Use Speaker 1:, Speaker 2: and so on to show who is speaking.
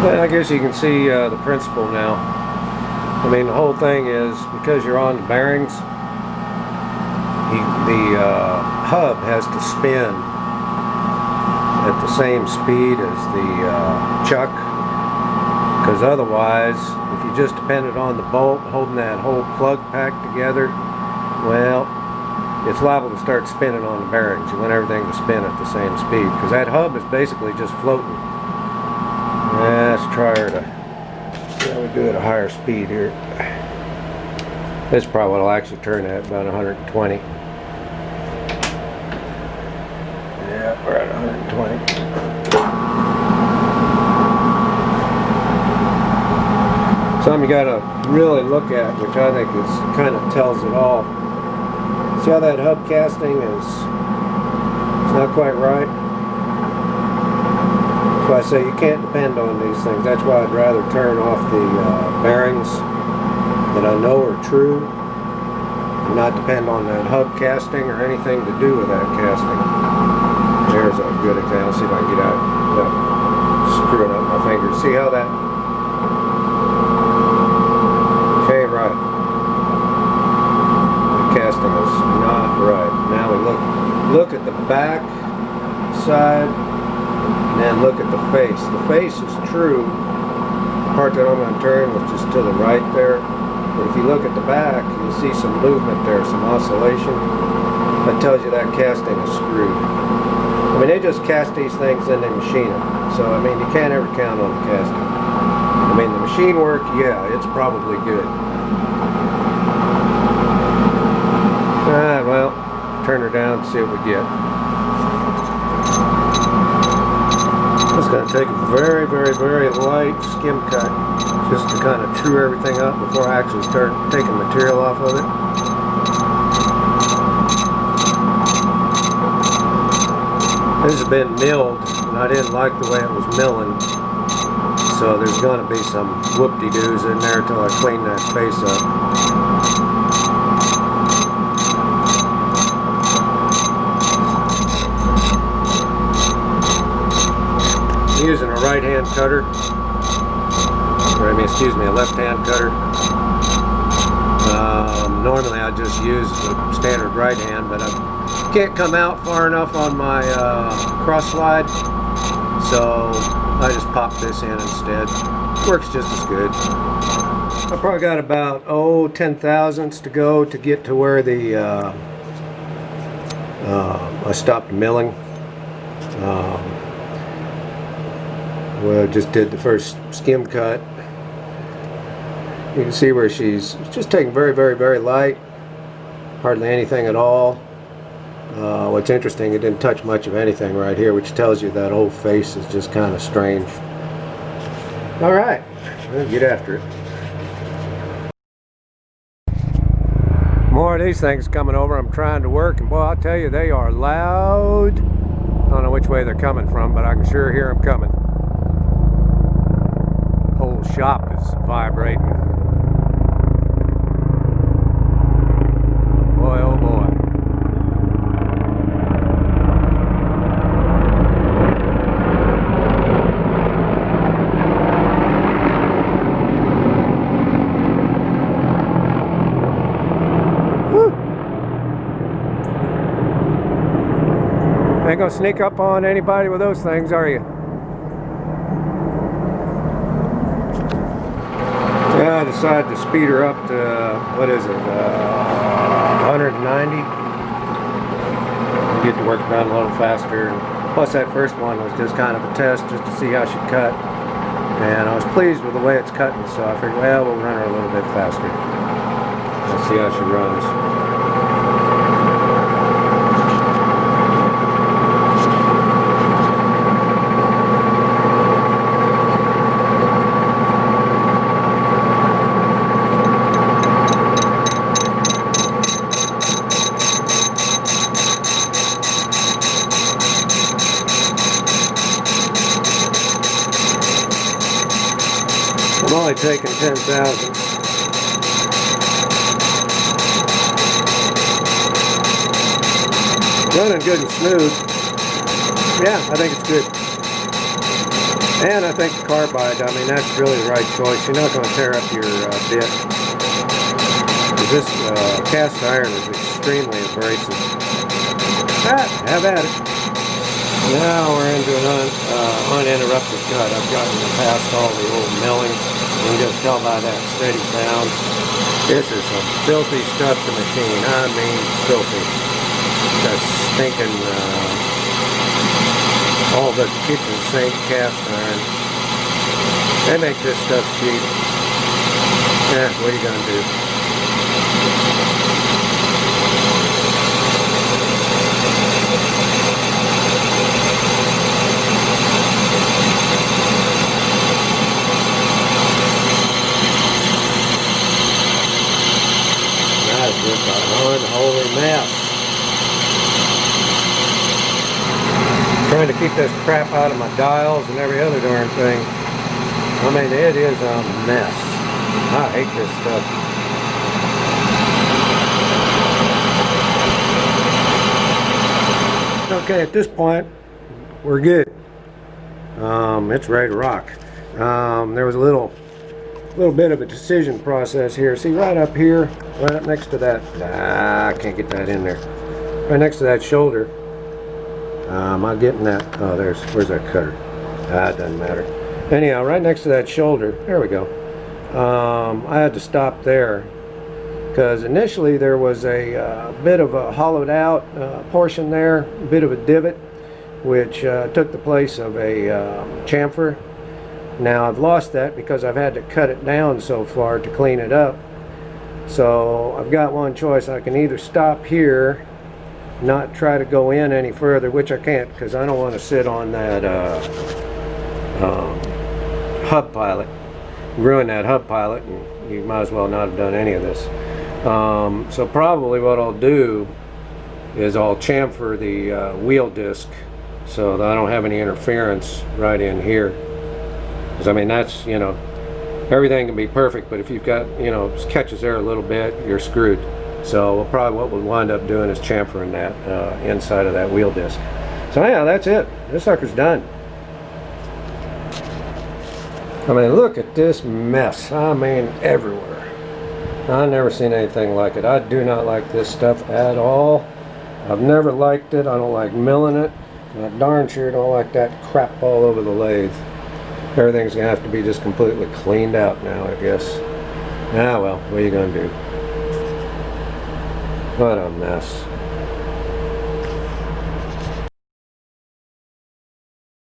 Speaker 1: And I guess you can see the principle now. I mean, the whole thing is because you're on the bearings, the hub has to spin at the same speed as the chuck, because otherwise, if you just depended on the bolt holding that whole plug pack together, well, it's liable to start spinning on the bearings. You want everything to spin at the same speed, because that hub is basically just floating. Let's try her to, yeah, we do it at a higher speed here. This probably will actually turn at about 120. Yeah, we're at 120. Something you gotta really look at, which I think is kind of tells it all. See how that hub casting is, it's not quite right? So I say you can't depend on these things. That's why I'd rather turn off the bearings that I know are true and not depend on that hub casting or anything to do with that casting. There's a good example. See if I can get out without screwing up my fingers. See how that? Okay, right. The casting is not right. Now we look at the back side. And then look at the face. The face is true. The part that I'm going to turn, which is to the right there. But if you look at the back, you'll see some movement there, some oscillation. That tells you that casting is screwed. I mean, they just cast these things and they machine them. So, I mean, you can't ever count on the casting. I mean, the machine work, yeah, it's probably good. Well, turn her down and see what we get. I'm just going to take a very, very, very light skim cut just to kind of true everything up before I actually start taking material off of it. This has been milled and I didn't like the way it was milling, so there's going to be some whoop-de-doos in there until I clean that face up. I'm using a right-hand cutter, or I mean, excuse me, a left-hand cutter. Normally I just use a standard right hand, but I can't come out far enough on my cross slide, so I just pop this in instead. Works just as good. I probably got about 10 thousandths to go to get to where the I stopped milling. Well, just did the first skim cut. You can see where she's just taking very, very, very light, hardly anything at all. What's interesting, it didn't touch much of anything right here, which tells you that old face is just kind of strange. All right, we'll get after it. More of these things coming over. I'm trying to work, and boy, I'll tell you, they are loud. I don't know which way they're coming from, but I can sure hear them coming. Whole shop is vibrating. Boy, oh boy. Whew. Ain't gonna sneak up on anybody with those things, are you? Yeah, I decided to speed her up to, what is it, 190. Get the work done a little faster. Plus that first one was just kind of a test just to see how she cut. And I was pleased with the way it's cutting, so I figured, well, we'll run her a little bit faster. Let's see how she runs. I'm only taking 10,000. Running good and smooth. Yeah, I think it's good. And I think the carbide, I mean, that's really the right choice. You're not going to tear up your bit. This cast iron is extremely abrasive. Have at it. Now we're into an uninterrupted cut. I've gotten past all the old milling. You can just tell by that steady sound. This is some filthy stuff to machine. I mean, filthy. That stinking, all the kitchen sink cast iron. They make this stuff cheap. What are you gonna do? That is just an unholy mess. Trying to keep this crap out of my dials and every other darn thing. I mean, it is a mess. I hate this stuff. Okay, at this point, we're good. It's ready to rock. There was a little bit of a decision process here. See, right up here, right up next to that. I can't get that in there. Right next to that shoulder. Am I getting that? Oh, where's that cutter? It doesn't matter. Anyhow, right next to that shoulder, there we go. I had to stop there because initially there was a bit of a hollowed out portion there, a bit of a divot, which took the place of a chamfer. Now I've lost that because I've had to cut it down so far to clean it up. So I've got one choice. I can either stop here, not try to go in any further, which I can't because I don't want to sit on that hub pilot, ruin that hub pilot, and you might as well not have done any of this. So probably what I'll do is I'll chamfer the wheel disc so that I don't have any interference right in here. Because I mean, that's, you know, everything can be perfect, but if you've got, you know, catches there a little bit, you're screwed. So probably what we'll wind up doing is chamfering that inside of that wheel disc. So yeah, that's it. This sucker's done. I mean, look at this mess. I mean, everywhere. I've never seen anything like it. I do not like this stuff at all. I've never liked it. I don't like milling it. I darn sure don't like that crap all over the lathe. Everything's gonna have to be just completely cleaned out now, I guess. Ah well, what are you gonna do? What a mess.